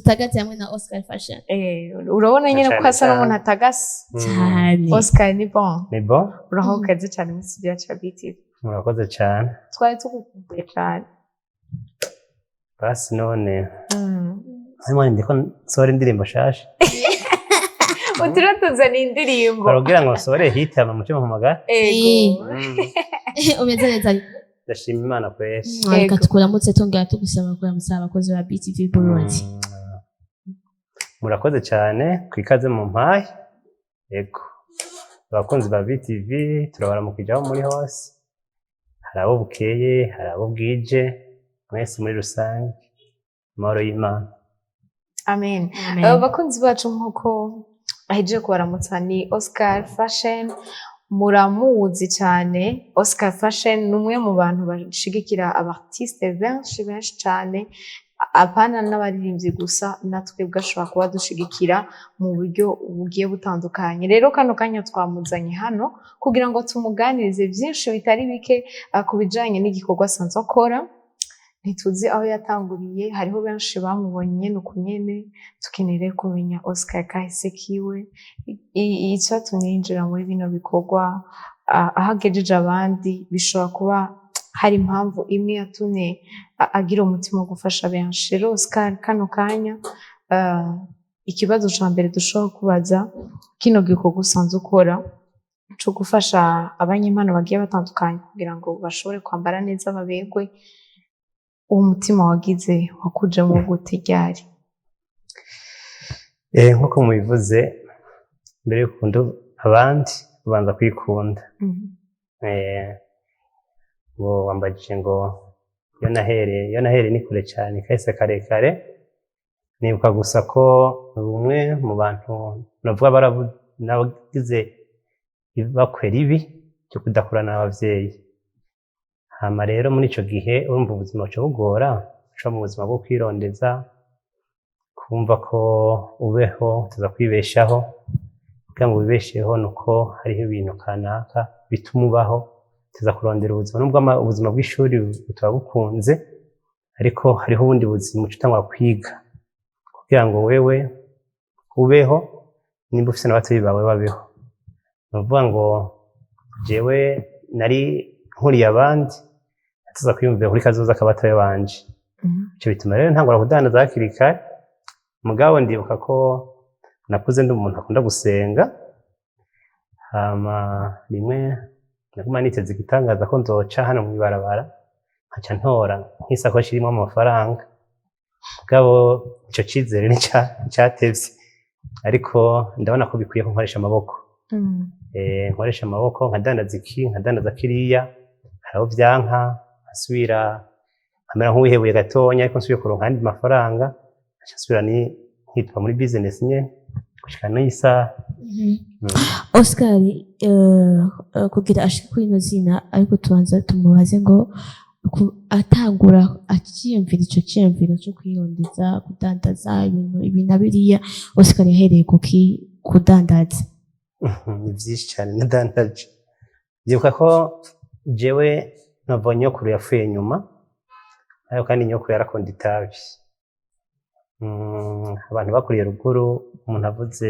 dutagaze hamwe na Oscar Fashion. Urabona nyine ko asa n'umuntu atagase cyane. Oscar ni bon. Ni bon. Urahokaze cyane mu studio ya BTV. Murakoze cyane. Twari tugukumbuye cyane. Basi none. Hanyuma ndiko nsore indirimbo shasha. Uturatuzana indirimbo. Barugira ngo nsore hit ama mutima mpamagara. Ego. Umeze neza. Ndashima Imana kwese. Reka tukuramutse tongera tugusaba kuramutsa abakozi ba BTV Burundi. Murakoze cyane kwikaze mu mpaye. Yego. Abakunzi ba BTV turabaramukijaho muri hose. Hari abo bukeye, hari abo bwije, mwese muri rusange. Amahoro y'Imana. Amen. Abakunzi bacu nkuko ahejeje kubaramutsa ni Oscar Fashion. Muramuzi cyane. Oscar Fashion ni umwe mu bantu bashigikira abartiste benshi cyane, apana n'abaririmbyi gusa, natwe bwashobora kuba dushigikira mu buryo bugiye butandukanye. Rero kano kanya twamuzanye hano kugira ngo tumuganirize byinshi bitari bike ku bijanye n'igikorwa asanzwe akora. Ntituzi aho yatanguriye, hariho benshi bamubonye nuko nyene, tukeneye kumenya Oscar kahise kiwe, icyatumye yinjira muri bino bikorwa, ahagejeje abandi. Bishobora kuba hari impamvu imwe yatumye agira umutima wo gufasha benshi. Rero Oscar, kano kanya ikibazo ca mbere dushobora kubaza, kino gikorwa usanzwe ukora cyo gufasha abanyempano bagiye batandukanye kugira ngo bashobore kwambara neza baberwe, uwo mutima wagize wakujemo gute ryari? Nkuko mubivuze, mbere yo gukunda abandi ubanza kwikunda. Ngo wambajije ngo iyo nahereye ni kure cyane, kahise karekare. Nibuka gusa ko umwe mu bantu navuga nagize ibakwe ribi cyo kudakurana n'abavyeyi. Hama rero muri ico gihe urumva ubuzima buca bugora, uca mu buzima bwo kwirondeza, kumva ko ubeho tuza kwibeshaho, kugira ngo wibesheho nuko hariho ibintu kanaka bituma ubaho, tuza kurondera ubuzima. Nubwo ubuzima bw'ishuri butaba bukunze, ariko hariho ubundi buzima uca utangura kwiga kugira ngo wewe ubeho, nimba ufise n'abatoyi bawe babeho. Nuvuga ngo jewe nari nkuriye abandi, tuza kwiyumvira kuri kazoza k'abatoyi banje. Ico bituma rero ntangura kudandaza hakiri kare. Mugabo ndibuka ko nakuze ndi umuntu akunda gusenga. Hama rimwe naguma niteze igitangaza ko nzoca hano mw'ibarabara nkaca ntora nk'isakoshi irimo amafaranga. Mugabo ico cizere nicatevye, ariko ndabona ko bikwiye ko nkoresha amaboko. Nkoresha amaboko nkadandaza iki nkadandaza kiriya, haraho vyanka asubira nkamera nk'uwihebuye gatonya, ariko nsubiye kuronka andi mafaranga nsubira nkitwa muri business nye gushika n'isaha. Oscar, kugira ashike kuri ino zina, ariko tubanza tumubaze ngo atangura akiyumvira ico ciyumviro cyo kwirondeza kudandaza ibintu na biriya, Oscar yahereye kuki kudandaza? Ni vyinshi cyane nadandaje. Ndibuka ko jewe nava nyokuru yapfuye nyuma, ariko kandi nyokuru yarakunda itabi. Abantu bakuriye ruguru, umuntu avuze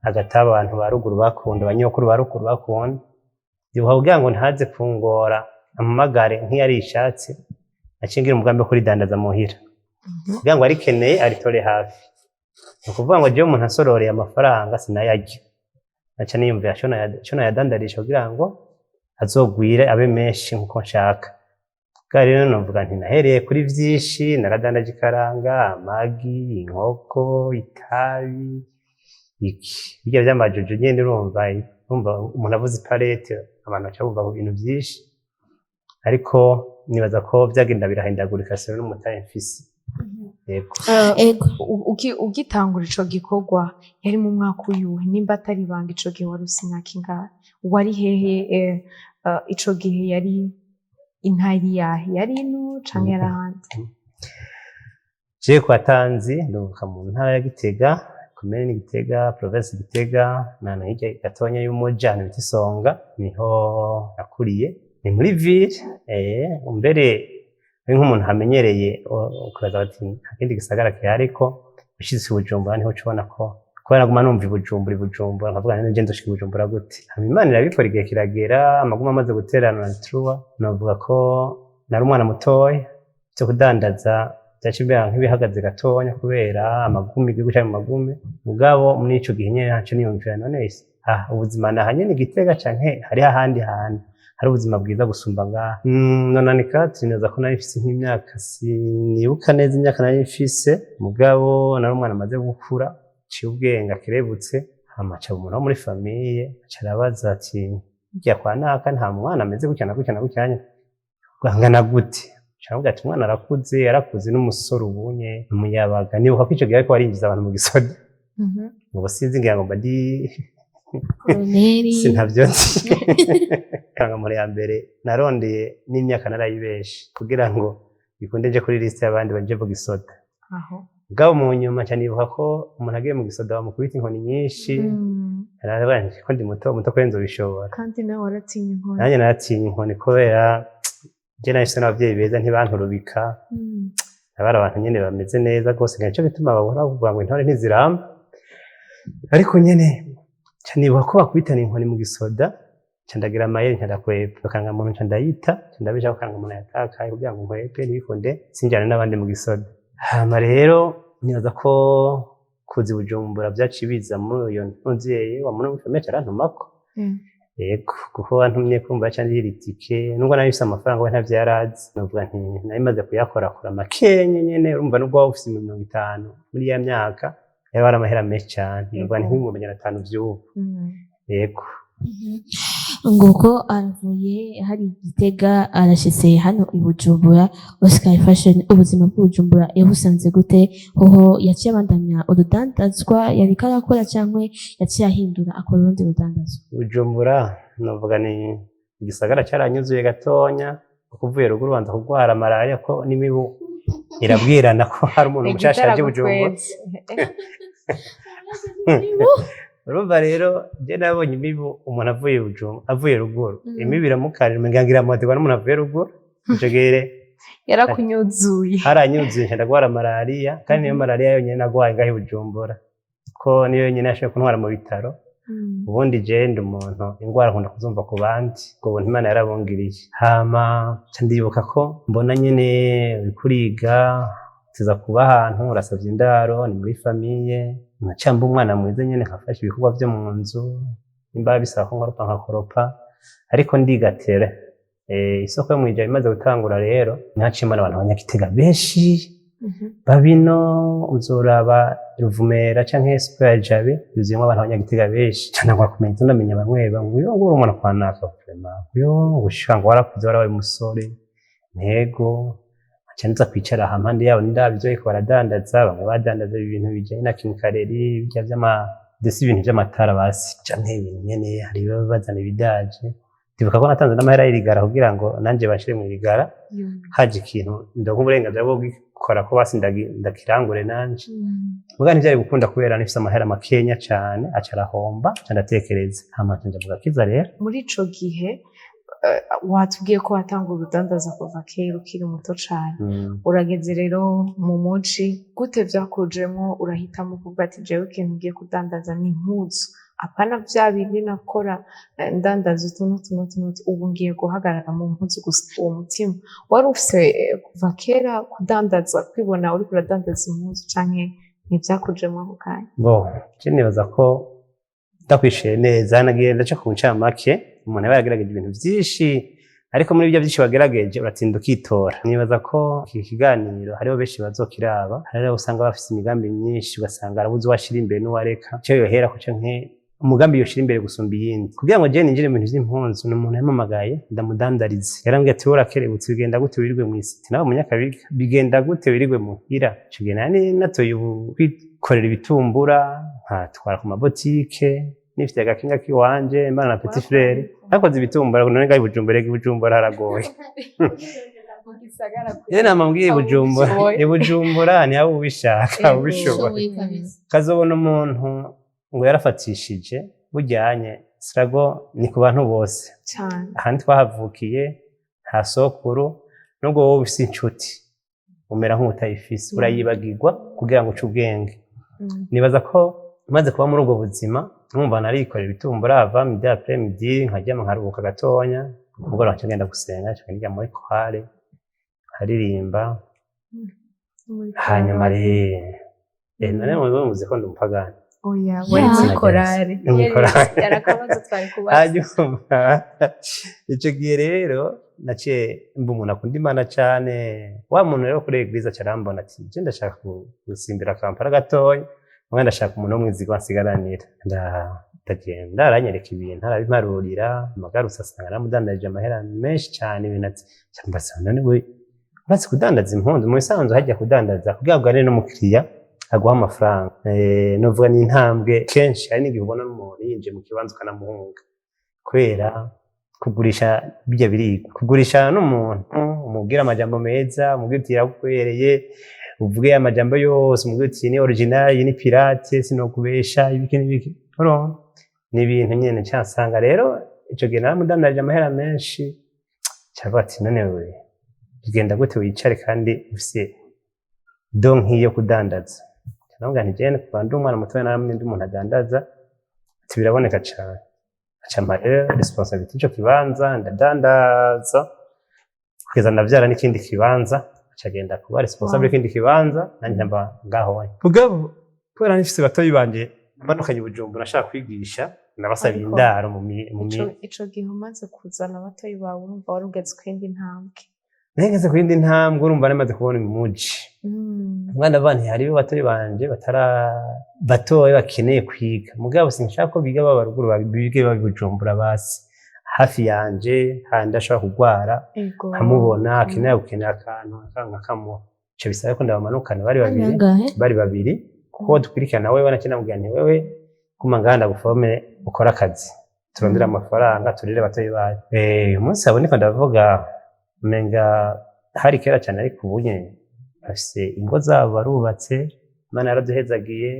agataba abantu ba ruguru bakunda, abanyokuru ba ruguru bakunda. Ndibuka kugira ngo ntaze kungora amamagare nk'iyari ishatse, nacingira umugambi wo kuridandaza muhira kugira ngo arikeneye aritore hafi. Ni ukuvuga ngo jewe umuntu asororeye amafaranga sinayarya, naca niyumvira co nayadandarisha kugira ngo azogwire abe menshi nkuko nshaka. Bwa rero novuga nti nahereye kuri vyinshi, naradandaje ikaranga, amagi, inkoko, itabi, birya vy'amajojo nyene. Urumva umuntu avuze iparete abantu baca bumva ibintu vyinshi, ariko nibaza ko vyagenda birahindagurika sero n'umutahe mfise. Ego. Ugitangura ico gikorwa yari mu mwaka uyuhe? Nimba atari ibanga, ico gihe wari ufise imyaka ingahe? Wari hehe ico gihe? Yari intari yahe? Yari ino canke yari ahandi? Jewe kwa Tanzi nduka mu ntara ya Gitega, komine Gitega, province Gitega, nana hirya gatonya y'umuja bita Isonga, niho nakuriye. Ni muri ville, mbere ari nk'umuntu hamenyereye ukaza bati nta kindi gisagara kihari ariko ushitse i Bujumbura niho ubona ko kubera naguma numva i Bujumbura nkavuga nti nje ndoshika i Bujumbura gute hama Imana irabikora igihe kiragera amaguma amaze guterana na truwa navuga ko nari umwana mutoya cyo kudandaza byacibera nk'ibihagaze gatonya kubera amagumi igihugu cyari mu magumi mugabo muri ico gihe nyene ntaco niyumvira none ubuzima nahanye ni Gitega canke hari ahandi hantu hari ubuzima bwiza gusumba ngaha nonanika tinoza ko nari mfise nk'imyaka sinibuka neza imyaka nari mfise mugabo nari umwana amaze gukura ciye ubwenge akirebutse hama ca umuntu wo muri famiye carabaza ati njya kwa naka nta mwana ameze gutya na gutyanya gwangana gute cyangwa ati umwana arakuze n'umusore ubunye umuyabaga nibuka ko ico gihe ariko warinjiza abantu mu gisoda ngo sinzi ngira ngo mbadi sinavyo kanga muri ya mbere narondeye n'imyaka narayibeshe kugira ngo bikunde nje kuri liste y'abandi banje mu gisoda gabo mu nyuma cyane nibuka ko umuntu agiye mu gisoda bamukubita inkoni nyinshi narabanje ko ndi muto kwenzo bishobora kandi nawe waratinye inkoni nanjye naratinye inkoni kubera je nahise n'abavyeyi beza ntibanturubika abari abantu nyene bameze neza rwose ngaco bituma babura kuvuga ngo intore ntiziramba ariko nyene cyanibuka ko bakubitana inkoni mu gisoda candagira amayeri ncandakwepa bakanga muntu ncandayita candabisha bakanga umuntu yatakaye kugira ngo nkwepe ntibikunde sinjane n'abandi mu gisoda hama rero nibaza ko kuzi Bujumbura vyacibiza muri uyo ntuvyeye wa muntu w'ifamiye carantumako yego kuko wantumye kumva cyandira itike nubwo nabifise amafaranga we ntavyarazi navuga nti nari maze kuyakora makenye nyene urumva nubwo waba ufise 50 muri ya myaka yari amahera menshi cyane navuga nti nk'ibihumbi 500 vy'ubu yego nguko aravuye hari Gitega arashitse hano i Bujumbura Oscar Fashion ubuzima bw'Ubujumbura yabusanze gute hoho yaciye abandanya urudandazwa yari karakora cyangwa yaciye ahindura akora urundi rudandazwa Bujumbura navuga ni igisagara cyaranyuzuye gatonya kuvuye ruguru banza kugwara malaria ko n'imibu irabwirana ko hari umuntu mushasha aje Bujumbura urumva rero je nabonye imibu umuntu avuye ruguru imibu iramukarira mengangira amategwa n'umuntu avuye ruguru ico gere yarakunyuzuye haranyuzuye ndagwara malaria kandi niyo malaria yonyene nagwaye ngaho i Bujumbura ko niyo yonyene yashoboye kuntwara mu bitaro ubundi je ndi umuntu ingwara nkunda kuzumva ku bandi ngo ubuntu Imana yarabungiriye hama ndibuka ko mbona nyene bikuriga tuza kuba ahantu urasavye indaro ni muri famiye nacamba umwana mwiza nyene nkafasha ibikorwa vyo mu nzu nimba bisaba ko nkakoropa ariko ndigatera isoko yo mwijja imaze gutangura rero nacimana abantu banyagitega benshi babino uzoraba Ruvumera canke Espo ya Jabe yuzuyemo abantu banyagitega benshi canagwa kumenya ndamenya bamwe bamwe uyo nguru umuntu kwanaka vraiment uyo gushanga warakuze warabaye umusore ntego canza kwicara hampande yabo ndabyo ariko baradandaza bamwe badandaza ibintu bijanye na kinkareri bijya desi ibintu by'amatara basi canke ibintu nyene hari bazana ibidaje ndibuka ko natanze n'amahera y'irigara kugira ngo nanje bashire mu irigara haje ikintu ndonko uburenganzira bwo gukora ko basi ndakirangure nanje muga ntivyari gukunda kubera nifise amahera makenya cane acarahomba candatekereza hama njavuga kiza rero muri ico gihe watubwiye ko watanga urudandaza kuva kera ukiri muto cane urageze rero mu muci gute vyakujemwo urahitamo kuvuga ati jewe ikintu ngiye kudandaza ni impuzu apana vya bindi nakora ndandaza utuntu ubu ngiye guhagarara mu mpuzu gusa uwo mutima wari ufise kuva kera kudandaza kwibona uri kuradandaza impuzu canke ntivyakujemwo ako kanya je nibaza ko ndakwishuye neza nagiye ndaca ku ncamake umuntu aba yagerageje ibintu vyinshi ariko muri ibyo byinshi bagerageje uratinda ukitora nibaza ko iki kiganiro hariho benshi bazokiraba hariho usanga bafise imigambi myinshi ugasanga arabuze uwashira imbere n'uwareka cyo yohera ko canke umugambi yoshira imbere gusumba iyindi kugira ngo je ninjire mu bintu vy'impunzu n'umuntu yamamagaye ndamudandarize yarambwiye ati urakerebutse bigenda gute wirirwe mu isiti nawe munyakabiga bigenda gute wirirwe muhira cugena natoye kwikorera ibitumbura nkatwara ku mabotike nifite agakinga kiwanje imana na petit frere nakoze ibitumbura none ngaho Bujumbura haragoye namambwiye Bujumbura ni abo ubishaka ubishoboye kazobona umuntu ngo yarafatishije bujyanye sirago ni ku bantu bose ahandi twahavukiye nta sokuru nubwo wowe ufise inshuti umera nk'utayifise urayibagirwa kugira ngo uce ubwenge. Nibaza ko maze kuba muri ubwo buzima nkumva narikorera ibitumbura ava midi après midi nkaryama nkaruhuka gatonya umugoroba nkaca ngenda gusenga nkaca njya muri chorale nkaririmba hanyuma none muzi ko ndi umupagani. Oya wari muri korari yarakabazo twari kubaza. Hanyuma ico gihe rero naciye mba umuntu akunda Imana cane, wa muntu rero kuri eglise acarambona ati je ndashaka gusimbira Kampala gatoya mwe ndashaka umuntu wo mwizigwa nsigaranira ndagenda aranyereka ibintu arabimarurira amagarutse asanga namudandaje amahera menshi cane ibintu ati cyambasa none we uratse kudandaza impundu mu bisanzwe hajya kudandaza kugira ngo arene n'umukiriya aguha amafaranga novuga ni intambwe kenshi hari n'igihe ubona n'umuntu yinjiye mu kibanza ukanamuhunga kubera kugurisha bijya birigwa kugurisha n'umuntu umubwira amajambo meza umubwira uti yarakwereye uvuge amajambo yose umubwira uti ni original ni pirate sinokubesha ibiki n'ibiki ni ibintu nyene cyasanga rero ico gihe naramudandaje amahera menshi cyaba ati none we bigenda gute wicare kandi ufise donki yo kudandaza nabwo ntigene kuva ndi umwana mutoya naramwe ndi umuntu adandaza ati biraboneka cyane acampa rero responsibility ico kibanza ndadandaza kugeza ndavyara n'ikindi kibanza acagenda kuba responsable y'ikindi kibanza nanjye ndamba ngaho mugabo kubera nifise batoyi banje manukanye Bujumbura nashaka kwigisha nabasaba indaro mu ico gihe umaze kuzana batoyi bawe urumva wari ugeze kwindi ntambwe. Nengeze kwindi ntambwe urumva namaze kubona umuji umwana bana hari batoyi banje batoyi bakeneye kwiga mugabo sinshaka ko biga babaruguru babige babijumbura basi hafi yanje handi ashaka kugwara hamubona akeneye gukenera akantu akanga kamo cyo bisaba ko ndabamanukana bari babiri ko dukurikirana wewe nakinamubwira nti wewe kuma nganda gufome ukora akazi turondera amafaranga turire batoyi baje umunsi aboneka ndavuga menga hari kera cyane ariko ubunye afise ingo zabo barubatse Imana yaraduhezagiye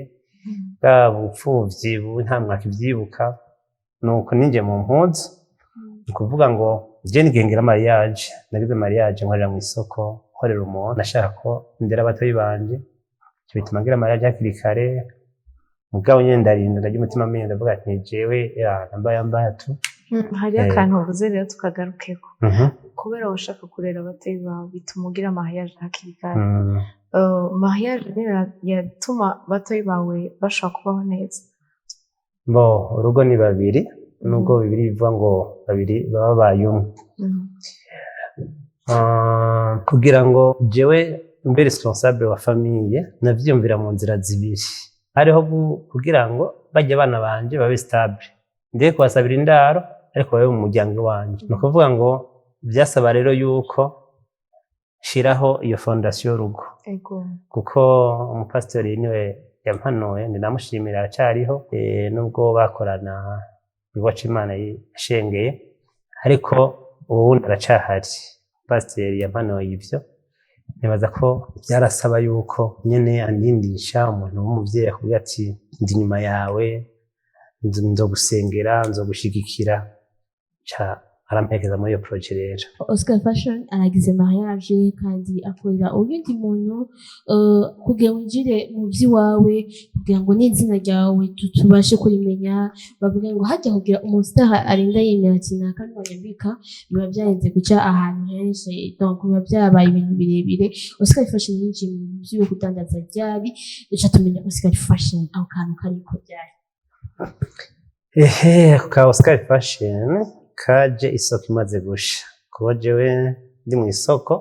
bwa bupfuvyi nta mwaka ivyibuka nuko ninje mu mpunzi kuvuga ngo je nigengera mariage nagize mariage nkorera mu isoko nkorera umuntu nashaka ko ndera abatoyi banje cyo bituma ngira mariage hakiri kare mugabo nyene ndarinda ndagira umutima mwe ndavuga ati jewe yambaye tu hari akantu uvuze rero tukagarukeko kubera ushaka kurera abatoyi bawe bituma ugira mariage hakiri kare mariage yatuma abatoyi bawe bashaka kubaho neza urugo ni babiri nubwo bibiri bivuga ngo babiri baba bayumwe kugira ngo jewe mbe responsable wa famille navyumvira mu nzira zibiri hariho kugira ngo bajye abana banje babe stable ndiye kubasabira indaro ariko babe mu muryango wanje no kuvuga ngo byasaba rero yuko shiraho iyo fondation y'urugo kuko umupastori niwe yampanuye ndamushimira cyariho nubwo bakorana iwacu Imana yashengeye ariko ubu ndacahari pasiteri yampanuye ivyo nibaza ko byarasaba yuko nyene andindisha umuntu w'umuvyeyi akubwira ati ndi nyuma yawe nzogusengera nzogushigikira arampekeza muri iyo projet rero. Oscar Fashion aragize mariage kandi akorera uyundi muntu kugira ngo njire mu vy'iwawe kugira ngo n'izina ryawe tubashe kurimenya bavuga ngo hajya kugira umustar arinda yemera kina kandi banyambika biba byarenze guca ahantu henshi donc biba byabaye ibintu birebire. Oscar Fashion yinjiye mu vy'iwe kudandaza ryari duca tumenya Oscar Fashion aho kantu kariko byari ka Oscar Fashion kaje isoko imaze gusha kuba jewe ndi mu isoko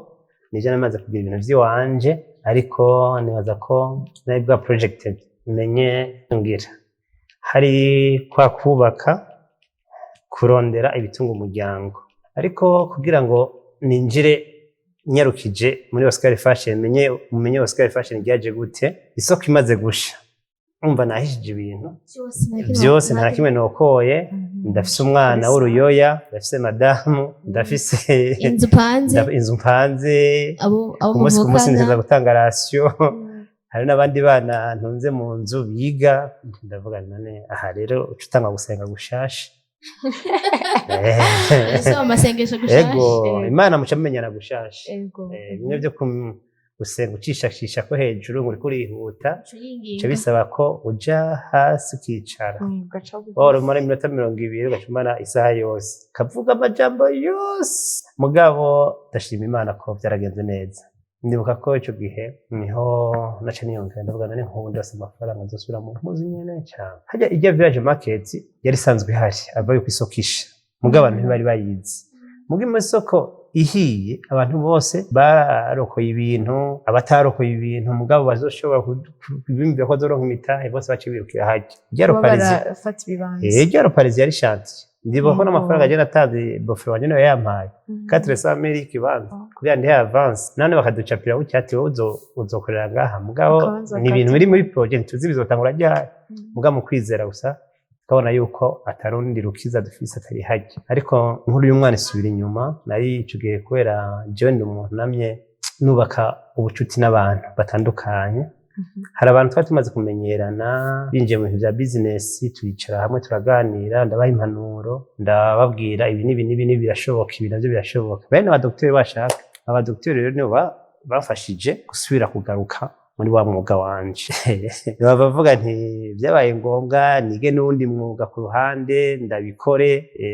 nije namaze kugira ibintu vy'iwanje ariko nibaza ko nabwa projected menye ngira hari kwa kubaka kurondera ibitunga umuryango ariko kugira ngo ninjire nyarukije muri Oscar Fashion menye Oscar Fashion ryaje gute isoko imaze gusha umva nahishije ibintu byose nta kimwe nokoye ndafise umwana w'uruyoya ndafise madamu ndafise inzu mpanze umunsi nza gutanga ratio hari n'abandi bana ntunze mu nzu biga ndavuga none aha rero ucutanga gusenga gushasha ese mu masengesho gushasha ego imana muca mumenyana gushasha ego bimwe byo gusenga ucishashisha ko hejuru ngo uriko urihuta Cuyinginga. bica bisaba ko uja hasi ukicara gaca wari umara iminota 20 ugaca umara isaha yose kavuga amajambo yose mugabo ndashima imana ko byaragenze neza ndibuka ko ico gihe niho naca niyumvira ndavuga none nkunda se amafaranga nzosubira mu mpuzu nyene cyane hajya ijya village market yari sanzwe ihari abaye ku isokisha mugabo abantu ntibari bayizi mugi mu isoko ihiye abantu bose barokoye ibintu abatarokoye ibintu mugabo bazoshobora kubimvira ko zoronka imitahe bose bacibirukira hajya ryaro Paris barafata ibibanza ryaro Paris yari shanti ndibuka ko n'amafaranga agenda atazi bofero wanje niwe yampaye 400 mille kibanza kugira ndi avance none bakaducapira bucyati wowe uzokorera ngaha mugabo ni ibintu biri muri project tuzi bizotangura ryari mugabo mu kwizera gusa tukabona yuko atarundi rukiza dufise atari hajya ariko nkuru y'umwana isubira inyuma nari icugiye kubera John umuntu namye nubaka ubucuti n'abantu batandukanye hari abantu twari tumaze kumenyerana binjiye mu bintu bya business twicara hamwe turaganira ndabaha impanuro ndababwira ibi n'ibi birashoboka ibi navyo birashoboka bene abadokiteri bashaka abadokiteri rero nibo bafashije gusubira kugaruka muri wa mwuga wanje bavuga nti byabaye ngombwa nige n'undi mwuga ku ruhande ndabikore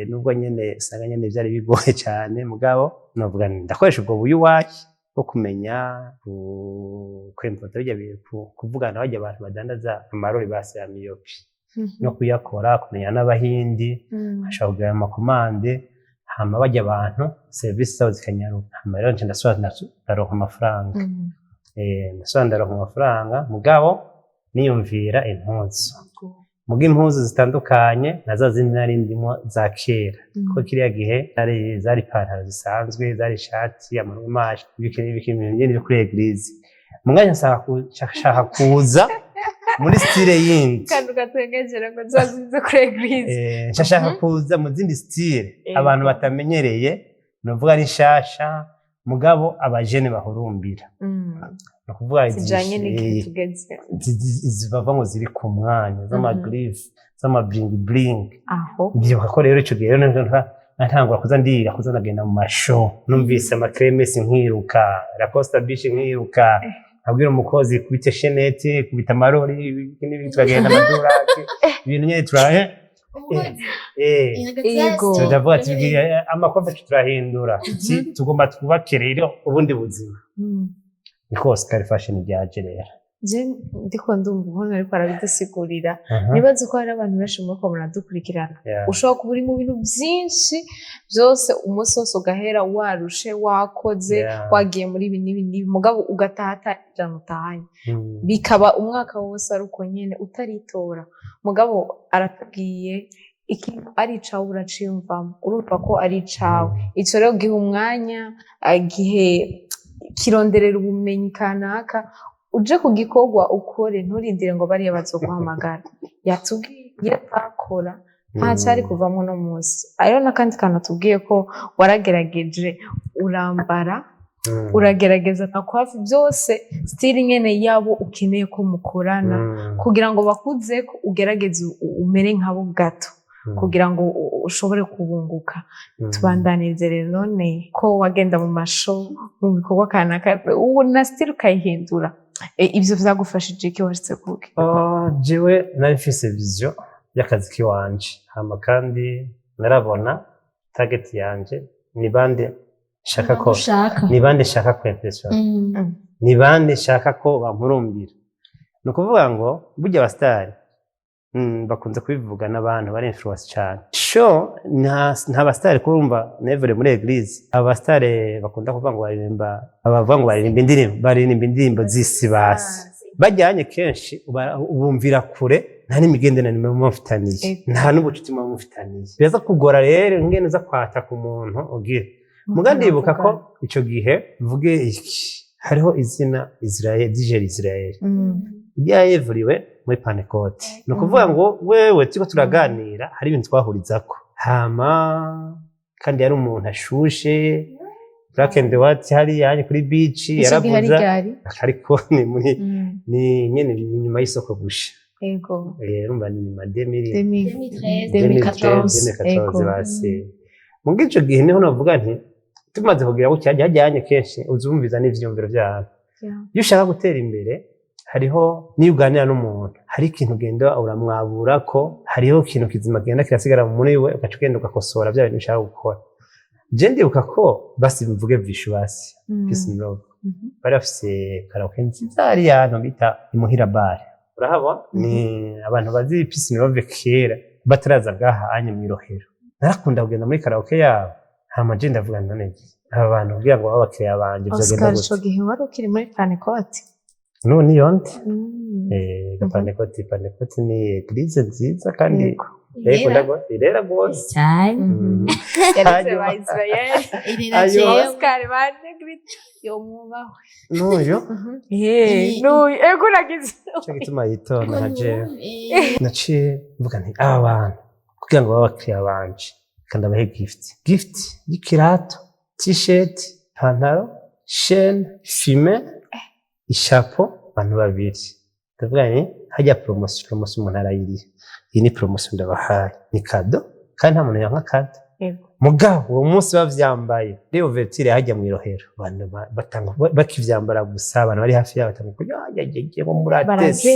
nubwo nyene usanga nyene byari bigoye cyane mugabo novuga ndakoresha ubwo buyu wacu bwo kumenya kwemvota bijya kuvugana bajya abantu badandaza amarori base ya miyopi no kuyakora kumenya n'abahindi ashobora kugira amakomande hama bajya abantu service zabo zikanyaruka hama rero nje ndaronka amafaranga ndaronka amafaranga mugabo niyumvira impuzu muga impuzu zitandukanye nazo zindi nari ndimo za kera ko kiriya gihe zari pantaro zisanzwe zari ishati amarumaje ibintu biri kuri eglise muganya nshaka kuza muri style yindi kandi ugatwegejera ngo zazize kuri eglise nshaka kuza mu zindi style abantu batamenyereye novuga ari shasha mugabo abajene bahurumbira no kuvuga zijanye n'igihe tugeze zibava ngo ziri ku mwanya z'amagrife z'ama bling bling aho ndibuka ko rero ico gihe ntangura kuza ndagenda mu mashow numvise amakremesi nkiruka Lacoste Beach nkiruka abwira umukozi kubita shenete kubita marori n'ibindi twagenda amadoraki ibintu nyene turahe yego turavuga ati amakofe turahindura tugomba twubake rero ubundi buzima niko Oscar Fashion ryaje rero je ndiko ndumva ubona ariko arabidusigurira nibaze ko hari abantu benshi muko muradukurikirana ushobora kuba uri mu bintu byinshi byose umunsi wose ugahera warushe wakoze wagiye muri ibi n'ibi mugabo ugatahata ijana utahanye bikaba umwaka wose ari uko nyene utaritora mugabo aratubwiye ikintu ari icawe uraciyumvamo urumva ko ari icawe ico rero gihe umwanya gihe kironderera ubumenyi kanaka uje ku gikorwa ukore nturindire ngo bariya bazoguhamagara yatubwiye akora nta cyari kuvamo no munsi ayo n'akandi kantu atubwiye ko waragerageje urambara uragerageza nakwafi byose style nyene yabo ukeneye ko mukorana kugira ngo bakuze ko ugerageze umere nkabo gato kugira ngo ushobore kubunguka tubandanirize rero none ko wagenda mu masho mu bikorwa kanaka ubu na style ukayihindura ibyo byagufashije iki washitse kuki jewe nari mfise vision y'akazi kiwanje hama kandi narabona target yanje ni bande shaka ko ni bande shaka ko impression ni bande shaka ko bampurumbira no kuvuga ngo burya abastari bakunze kubivuga n'abantu bari influence cyane nta bastari kurumva never muri eglise abastari bakunda kuvuga ngo abavuga ngo baririmba indirimbo z'isi basi bajyanye kenshi ubumvira kure nta n'imigenderanire mufitaniye nta n'ubucuti mufitaniye beza kugora rero ngene uza kwata ku muntu ugira mugandi yibuka ko ico gihe mvuge iki hariho izina Israel digeri Israel ryayevuriwe muri Pentecote no kuvuga ngo wewe tiko turaganira hari ibintu twahurizako hama kandi yari umuntu ashushe black and white hari yaje kuri beach yaravuza ariko ni muri ni nyene nyuma y'isoko gusha Ego. urumva ni ma 2014. 2014 basi mu gico gihe niho navuga nti tumaze kugira gutya hajyanye kenshi uzumviza n'ivyumviro byabo iyo ushaka gutera imbere hariho niyo uganira n'umuntu hari ikintu ugenda uramwabura ko hariho ikintu kizima genda kirasigara muri we ugaca ugenda ugakosora bya bintu ushaka gukora je ndibuka ko basi mvuge vishu basi peace and love bari bafise karaoke nziza ari yantu bita imuhira bar urahabona ni abantu bazi peace and love kera bataraza gaha anye mu Rohero narakunda kugenda muri karaoke yabo hama je ndavuga none aba bantu kugira ngo babakiriya banje byagenda gute Oscar gihe wari ukiri muri Panekoti none yonte Panekoti ni eglise nziza kandi irera gose cyane yaretse ba Israel Oscar bane yo mubaho nuyo nuyo ego nagize cyo gituma yitonda naje naciye mvuga nti aba bantu kugira ngo babakiriya banje kandi abahe gift y'ikirato t-shirt pantaro chaîne fime ishapo abantu babiri ndavuga nti hajya promotion umuntu arayiriye iyi ni promotion ndabahaye ni kado kandi nta muntu yanka kado mugabo uwo munsi bavyambaye rero vertire hajya mu Rohero abantu batanga bakivyambara gusa abantu bari hafi yabo batanga kujya yagiye mu muratesi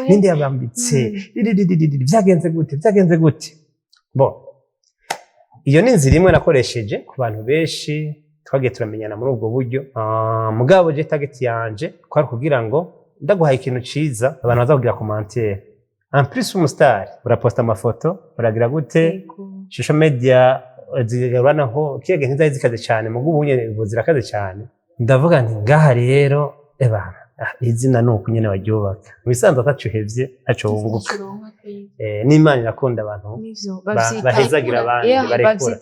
ninde yabambitse byagenze gute bo iyo ni inzira imwe nakoresheje ku bantu benshi twagiye turamenyana muri ubwo buryo mugabo je target yanje kwari kugira ngo ndaguhaye ikintu ciza abantu bazakugira commentaire en plus umustar uraposta amafoto uragira gute social media zigabanaho kiyege ntizaye zikaze cyane mugo ubunye zirakaze cyane ndavuga nti ngaha rero ebana izina nuko nyene baryubaka bisanzwe atacuhevye aco wunguka n'Imana irakunda abantu bahezagira abandi barekura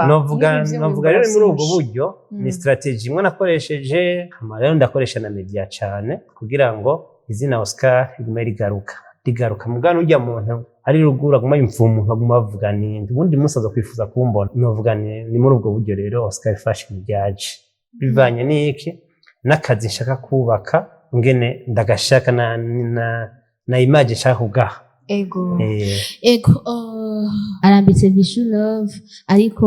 novuga rero muri ubwo buryo ni strategy imwe nakoresheje rero ndakoresha na media cyane kugira ngo izina Oscar igume rigaruka mugana ujya muntu ari rugura guma imvumu nkaguma bavuga ni ubundi musaza kwifuza kumbona novuga ni muri ubwo buryo rero Oscar Fashion byaje bivanye n'iki n'akazi nshaka kubaka ngene ndagashaka na image nshaka kugaha ego arambitse Vishu Love ariko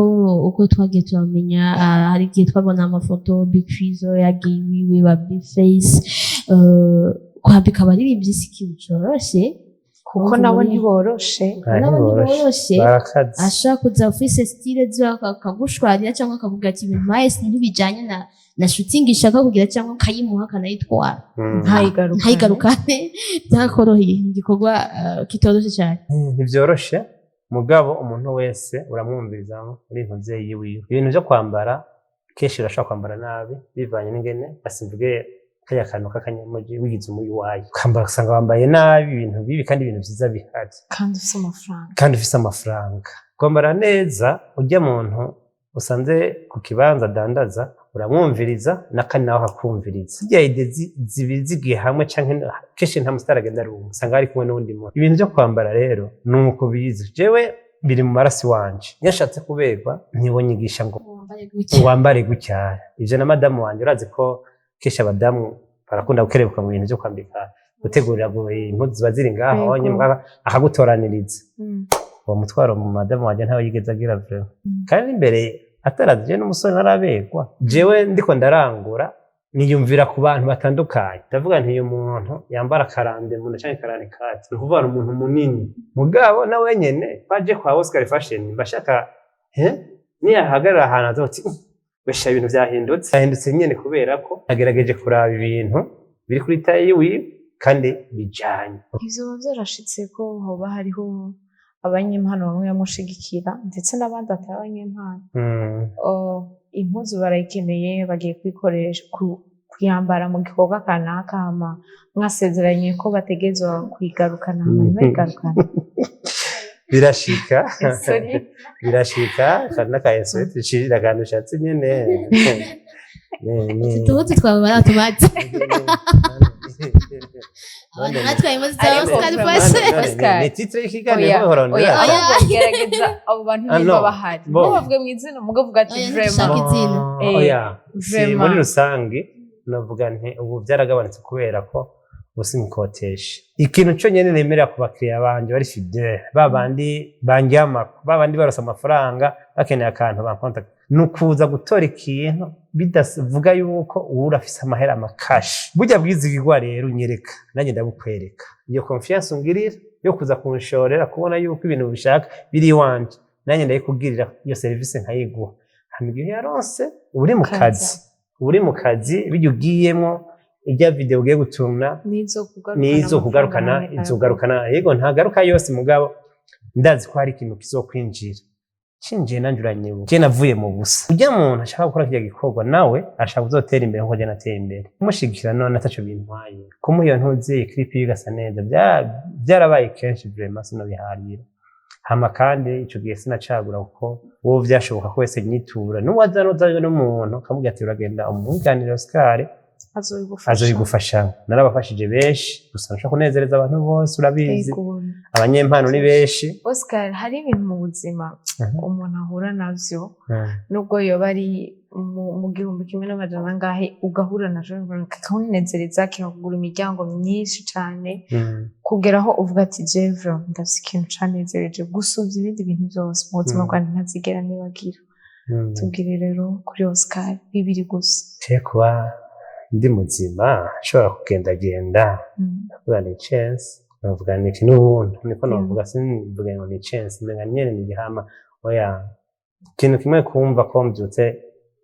uko twagiye turamenya hari igihe twabona amafoto Big Fizzo yagiye wa Big Face kwambika abaririmbyi si ikintu coroshe kuko nabo ntiboroshe ashaka kuza ufise style zo akagushwarira cyangwa akavuga ati ibintu mayesi ntibijanye na shooting ishaka kugira cyangwa kayimuha kanayitwara ntayigarukane byakoroheye igikorwa kitoroshe cyane ntibyoroshe mugabo umuntu wese uramwumviriza muri intuze yiwe ibintu byo kwambara kenshi urashaka kwambara nabi bivanye n'ingene asimvuge kaya kantu kakanyamuji wigize umuyi wayo kambara usanga wambaye nabi ibintu bibi kandi ibintu byiza bihari kandi ufise amafaranga kwambara neza ujya muntu usanze ku kibanza dandaza uramwumviriza nakandi nawe hakumviriza ijya ide zibizigiye hamwe canke kenshi nta musitari agenda ari umwe usanga ari kumwe n'undi muntu ibintu byo kwambara rero nuko bizi jewe biri mu marasi wanje yashatse kuberwa ntibonyigisha ngo wambare gucyara ivyo na madamu wanje urazi ko kesha abadamu barakunda gukerebuka mu bintu byo kwambika gutegurira impuzu ziba ziri ngaho nyuma akagutoraniriza uwo mutwaro mu madamu wanje ntawe yigeze agira vyo kandi imbere atarazije n'umusore naraberwa jewe ndiko ndarangura niyumvira ku bantu batandukanye ndavuga nti uyu muntu yambara karande mu cyangwa karane kati no kuvuga umuntu munini mugabo na wenyene baje kwa Oscar Fashion bashaka ni yahagarara ahantu azoti besha ibintu byahindutse nyene kubera ko agerageje kuraba ibintu biri kuri tayi yiwe kandi bijanye ivyo byarashitse ko hoba hariho abanyempano bamwe yamushigikira ndetse n'abandi atari abanyempano impuzu barayikeneye bagiye kwikoresha kuyambara mu gikorwa kanaka hama mwasezeranye ko bategezwa kwigarukana hama ntibayigarukana birashika kandi n'akayesuwete ucirira akantu ushatse nyene tutuzi twabara automate natwe impuzu za Oscar Fashion ni titre y'ikiganiro horondera gerageza abo bantu niba bahari bavuge mu izina mugavuga ati vraiment muri rusange navuga nti ubu byaragabanutse kubera ko ubusa nkotesha. Ikintu cyo nyene nemera ku bakiriya banje bari fidèle, babandi banjyama, babandi barosa amafaranga bakeneye akantu ba contact, nukuza gutora ikintu bidavuga yuko urafise amahera amakashi. Burya bwizigirwa rero unyereka nanjye ndabukwereka, iyo confiance ungirira yo kuza kunshorera kubona yuko ibintu bishaka biri wanje, nanjye ndayikugirira iyo service nkayiguha. Hamigihe yaronse uri mu kazi bijya ugiyemo ijya video ugiye gutuna nizo kugarukana yego ntagaruka yose mugabo ndazi ko hari ikintu kizokwinjira cinjiye nanjye uranyebu je navuye mu busa. Ujya muntu ashaka gukora kijya gikorwa nawe ashaka kuzotera imbere nko je nateye imbere, kumushigikira none ataco bintwaye, kumuha iyo ntuzi clip yigasa neza byarabaye kenshi vraiment sino biharira. Hama kandi ico gihe sinacagura kuko wowe vyashoboka ko wese nyitura n'uwazanozaje n'umuntu kamugira ati uragenda umwiganire Oscar azobigufasha. Narabafashije benshi gusa nshaka kunezereza abantu bose, urabizi abanyempano ni benshi. Oscar, hari ibintu mu buzima umuntu ahura navyo nubwo yoba ari mu gihumbi kimwe n'amajana angahe ugahura navyo kakunezereza kikakugura imiryango myinshi cane kugeraho uvuga ati jevro ndafise ikintu canezereje gusuvya ibindi bintu byose mu buzima bwanjye ntazigera nibagira. Tubwire rero kuri Oscar bibiri gusa. Kuba ndi muzima nshobora kugendagenda ndavuga ni chance, ndavuga ni ikintu ubundi niko navuga simvuga ngo ni chance, mbenga nyene ni gihama oya. Ikintu kimwe kumva ko mbyutse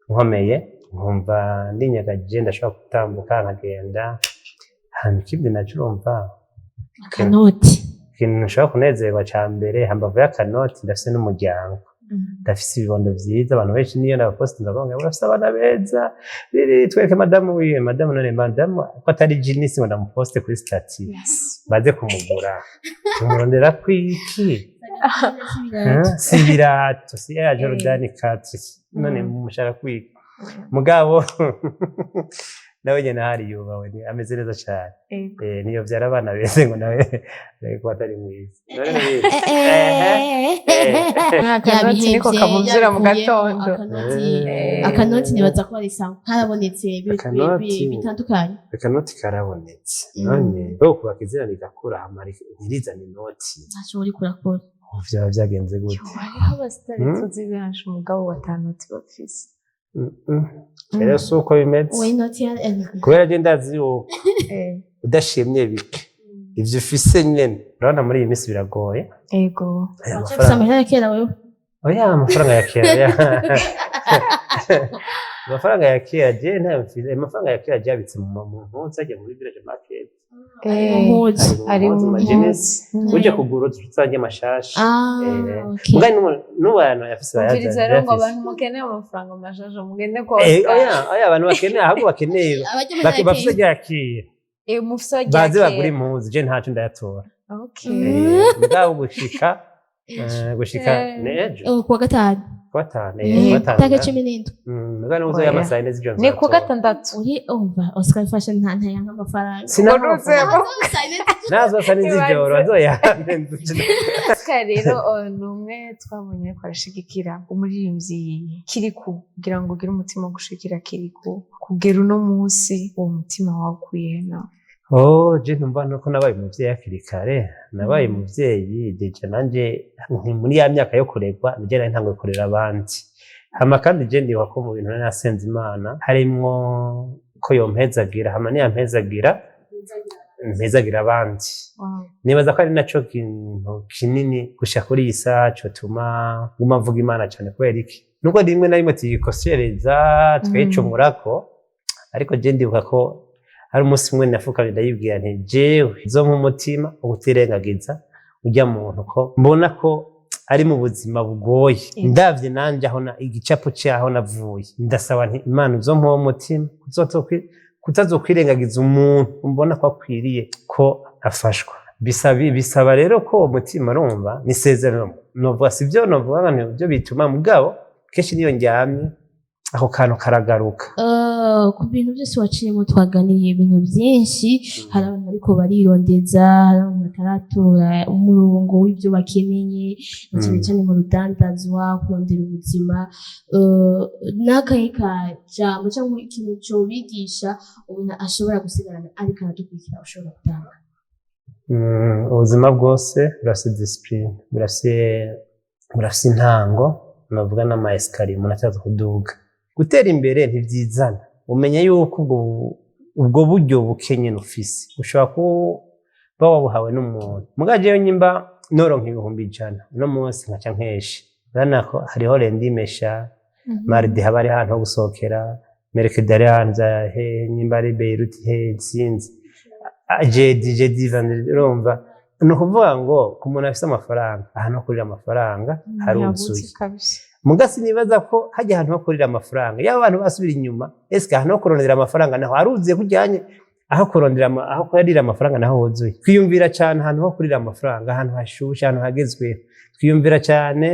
nkomeye, nkumva ndinyagaje ndashobora gutambuka nkagenda. Hanyuma ikindi naco urumva akanoti, ikintu nshobora kunezerwa ca mbere hambavu y'akanoti ndafise n'umuryango, ndafise ibibondo vyiza. Abantu benshi niyo ndabapost ndavuga urafise abana beza riri tweke madamu wiwe madamu ko atari jinisi ngo ndamuposte kuri statut baze kumugura tumurondera kwiki si birato si ya Jordan 4 none mushaka kwiki mugabo nawe nyene hari yubawe ni ameze neza cyane niyo vyara abana beze ngo nawe ko atari mwiza akanoti niko kamuzira mu gatondo. Akanoti nibaza ko ari sanzwe karabonetse bitandukanye. Akanoti karabonetse none bo kubakizira ligakura hamari nyirizana inoti ntaco uri kurakora vyaba vyagenze gute. Hariho abasitari tuzi benshi umugabo wa tanoti bafise rero suko bimeze kubera je ndazi yuko udashimye bike ivyo ufise nyene urabona muri iyi minsi biragoye. Ego amafaranga ya kera wewe oya amafaranga ya kera amafaranga ya kera je ntayafise. Amafaranga ya kera jabitse mu mpuzu ajya muri village market ari mu uje kugura tuzanye amashasha mugani n'ubantu yafise bayaza rero ngo abantu mukeneye amafaranga amashasha mugende ko oya abantu bakeneye ahubwo bakeneye bafise yakira mufise baze bagura impuzu je ntaco ndayatora. Mugabo gushika nejo kuwa gatanu tariki 17 mugani uzo y'amasaha neza ivyo ni kuwa gatandatu uri over Oscar Fashion ntantaya nk'amafaranga nazo sa n'izijoro azoyahande. Oscar rero numwe twabonye ko arashigikira umuririmbyi Kiriku kugira ngo ugire umutima wo gushikira Kiriku kugera uno munsi uwo mutima wakuye na je numva nuko nabaye umuvyeyi akiri kare, nabaye umuvyeyi deje nanje muri ya myaka yo kuregwa nije nari ntanguye kurera abandi. Hama kandi je ndiwa ko mu bintu nasenze Imana harimwo ko yompezagira, hama niya mpezagira abandi. Nibaza ko ari naco kintu kinini gusha kuri iyi saha cyo tuma guma mvuga Imana cyane kubera iki nubwo rimwe na rimwe tuyikosereza twicumurako, ariko je ndibuka ko hari umunsi umwe nafukamye ndayibwira nti jewe zo mu mutima ugutirengagiza ujya muntu ko mbona ko ari mu buzima bugoye ndavye nanje aho igicapo cyaho navuye ndasaba nti Imana zo mu mutima kutazokwirengagiza umuntu mbona ko akwiriye ko afashwa. Bisaba rero ko umutima urumva nisezerano novuga sivyo novuga byo bituma mugabo kenshi niyo njyamye ako kantu karagaruka. Ku bintu byose waciyemo twaganiriye ibintu byinshi, hari abantu ariko barirondeza, hari abantu bataratora umurongo w'ibyo bakeneye, cyane cyane mu rudandazwa, kurondera ubuzima, n'akahe kajambo cyangwa ikintu cyobigisha umuntu ashobora gusigarana ariko aradukurikira ushobora gutanga. Ubuzima bwose burafise discipline, burafise intango, navuga n'ama escalier umuntu ataza kuduga. Gutera imbere ntivyizana, umenya yuko ubwo buryo bukenye n'ufise ushobora kuba wabuhawe n'umuntu. Mugaje yo nyimba noronka 100,000 no munsi nkaca nkesha, urana ko hariho rendi mesha mardi habari ahantu ho gusohokera, mercredi hanza he nyimba ari Beirut he sinzi jeudi vendredi, urumva no kuvuga ngo ku muntu afise amafaranga ahantu ho kurira amafaranga haruzuye. Mugasi nibaza ko hajya ahantu ho kurira amafaranga yaba abantu basubira inyuma, eske ahantu ho kurondera amafaranga naho haruzuye kujyanye aho kurondera aho kurira amafaranga naho huzuye. Twiyumvira cyane ahantu ho kurira amafaranga, ahantu hashushe, ahantu hagezweho, twiyumvira cyane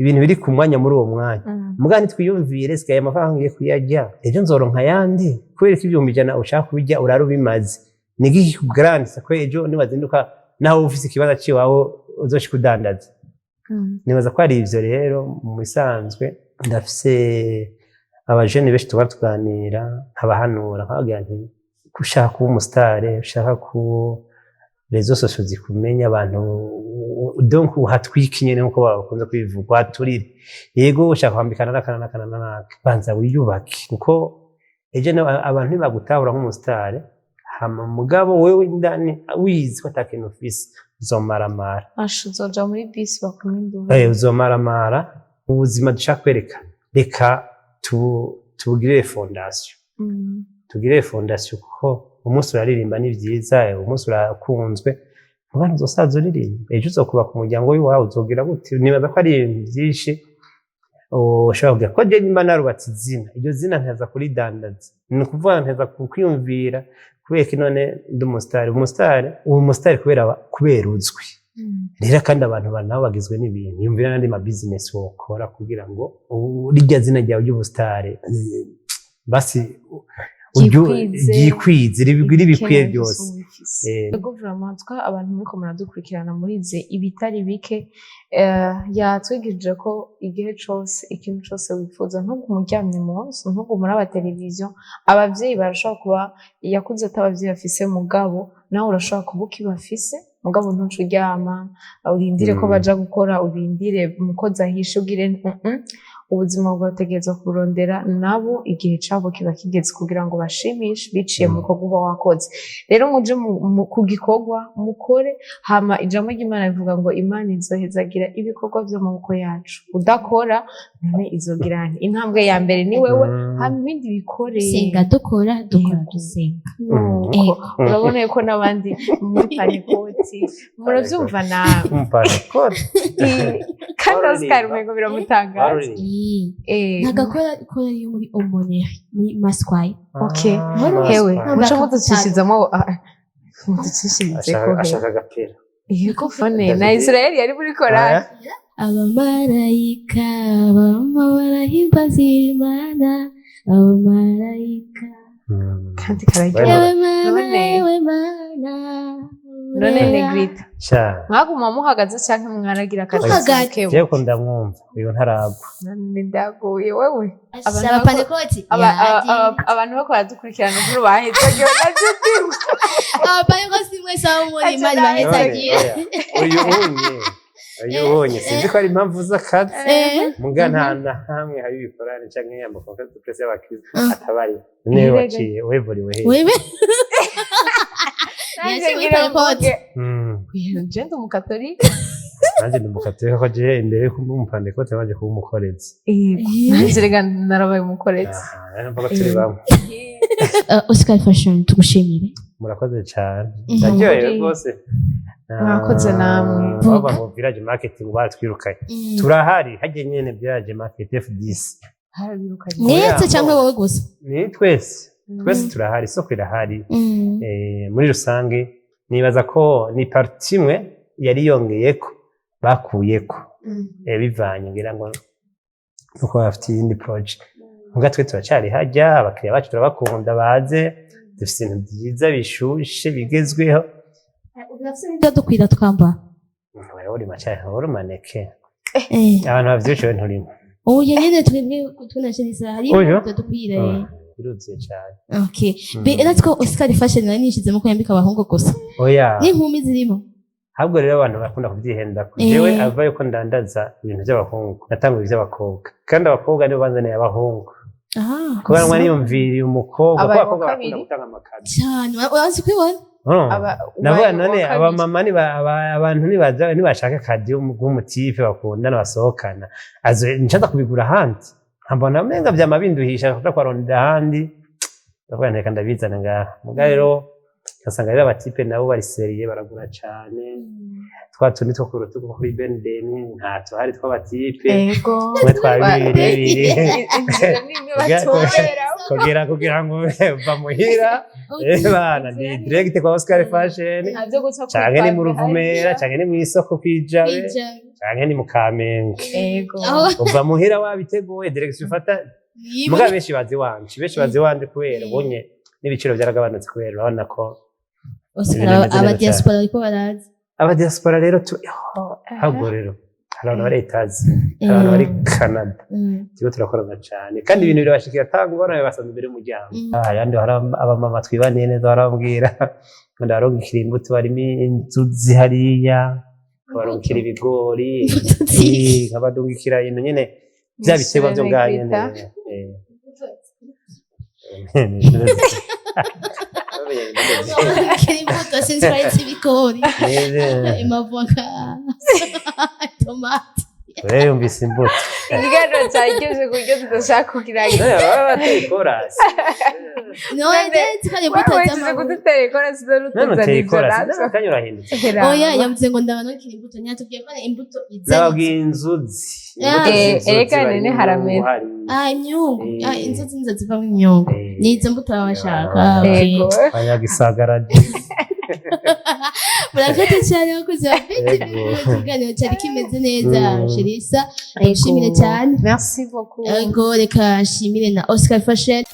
ibintu biri ku mwanya muri uwo mwanya. Mugani twiyumvire eske aya mafaranga ngiye kuyajya ejo nzoronka yandi, kubera ko 100,000 ushaka kubijya urarubimaze nigi grandisa ko ejo nibazinduka naho ufise ikibazo ciwawe uzoshikudandaza. Nibaza ko ari ivyo rero mu bisanzwe ndafise abajene benshi tuba tuganira nkabahanura nkabagira nti kushaka kuba umusitare, ushaka ku rezo sociaux zikumenya abantu donc uhatwikinye nkuko bakunze kwivuga aturire. Yego ushaka kwambikana n'akana banza wiyubake, kuko ejo abantu ntibagutahura nk'umusitare hama mugabo wewe indani wizi ko atakintu ufise uzomaramara. Uzoja muri bisi bakuminduye. Uzomaramara. Ubuzima dushaka kwereka, reka tugire fondation. Tugire fondation kuko umunsi uraririmba ni vyiza, umunsi urakunzwe, mugabo uzosaza uririmba, ejo uzokuba ku muryango w'iwawe uzogira gute? Nibaza ko ari ibintu vyinshi ushobora kugira ko je nimba narubatse izina, iryo zina ntaza kuridandaza, ni ukuvuga ntaza kwiyumvira kubera ko none ndi umusitari kubera uzwi. Rero kandi abantu nabo bagizwe n'ibintu, yumvira n'andi ma business wokora kugira ngo rirya zina ryawe ry'ubusitari basi ryikwize ribikwiye byose. Ego vraiment abantu muriko muradukurikirana murize ibitari bike, yatwigishije ko igihe cose ikintu cose wifuza ntugumuryamye munsi, ntugumura televiziyo. Abavyeyi barashobora kuba yakuze atabavyeyi bafise mugabo nawe urashobora kuba ukibafise mugabo ntucuryama urindire ko baja gukora, urindire umukozi ahishe ugire ubuzima bwategerezwa kurondera nabo igihe cabo kiba kigeze kugira ngo bashimishe biciye mu bikorwa uba wakoze. Rero muje ku gikorwa mukore, hama ijambo ry'Imana rivuga ngo Imana izohezagira ibikorwa vy'amaboko yacu. Udakora none izogirana. Intambwe ya mbere ni wewe, hama ibindi bikore. Senga dukora dusenga. Urabona yuko n'abandi muri panekoti muravyumva nawe. Kandi Oscar umengo biramutangaza. Ntagakora yo muri Omoneri muri Masquai. Okay. Hewe muco muducishizamo muducishizeko ashaka agapira. Yego fone na Israel yari muri korali. Abamarayika barahimbaza Imana, abamarayika kandi karagira none negrita mwaguma muhagaze canke mwaragira akazi kewe? Jewe ko ndamwumva uyu ntaragwa. None ndaguye wewe abantu bako baradukurikirana kuri bahetse abapanekoti mwe sawa muri Imana bahetagiye. Uyu ubonye sinzi ko ari impamvu z'akazi muga nta na hamwe hari ibikorane canke amakonference de presse y'abakristo atabari. Niwe waciye wevuriwe he? Jenda umukatolika nanjye ndi umukatolika ko je imbere ko umupandekote waje kuba umukorezi. Nanjye rega narabaye umukorezi. Mpaka turi bamwe. Oscar Fashion tugushimire. Murakoze cyane. Ndaryohewe rwose. Mwakoze namwe. Baba mu village marketing batwirukanye. Turahari hajye nyene village market F10. Harabirukanye. Mwese cyangwa wowe gusa? Ni twese turahari, isoko irahari. Muri rusange nibaza ko ni parti imwe yari yongeyeko bakuyeko bivanye ngira ngo nuko bafite iyindi project, muga twe turacari harya abakiriya bacu turabakunda baze dufise ibintu vyiza bishushe bigezweho ibyo dukwira twambara uri macari uri maneke eh abantu bavyibushe nturimo ubu nyene twebwe tunashirisa hari ibyo dukwira biruziye cane okay natwe Oscar Fashion nari nishizemo ko yambika abahungu gusa oya n'inkumi zirimo ahubwo rero abantu bakunda kuvyihenda jewe ava yuko ndandaza ibintu vy'abahungu natanga ivy'abakobwa kandi abakobwa nibo banzaniye abahungu kubera mwa niyumviriye umukobwa kuko abakobwa bakunda gutanga amakazi cyane urazi kwibona navuga none abamama abantu nibashaka kadi w'umutipe bakundana basohokana nshaka kubigura ahandi nkambona menga vyama binduhisha kuja kwarondera ahandi ndavuga nteka ndabizana ngaha muga rero gasanga rero abatipe nabo bari seriye baragura cane twatundi two kurutuko kuri bendeni ntato hari tw'abatipe twe twabiribiri kugira ngo bamuhira bana ni direct kwa Oscar Fashion canke ni mu Ruvumera canke ni mw'isoko kwijabe canke ni mu Kamenge uva muhira wabiteguye direct ufata muga benshi bazi wanje kubera ubonye n'ibiciro byaragabanutse kubera urabona ko aba diaspora ariko barazi aba diaspora rero ahubwo rero hari abantu bari Etazi hari abantu bari Canada tigo turakorana cyane kandi ibintu birabashikira tangora basanze imbere y'umuryango ayandi hari abamama twibaniye neza barambwira ngo ndaronkira imbuto barimo inzuzi hariya barongera ibigori nkabadungikira ibintu nyene bya bitego byo nganyene imbuto sinzi ibigori amavoka tomate yumvise imbuto ikiganiro cyagejeje ku buryo tudashaka kukirangiza baba bateye ikorasi kudutera ikorasi nuteye ikorasi akanya urahindutse oya yavuze ngo ndabanokira imbuto ntiyatubwiye ko ari imbuto nababwiye inzuzi ereka nene haramera imyungu inzuzi nizo zivamo imyungu nizo mbuto baba bashaka banyagisagaraje murakoze cyane bakoze ikiganiro cyari kimeze neza Sherissa nshimire cyane merci beaucoup reka nshimire na Oscar Fashion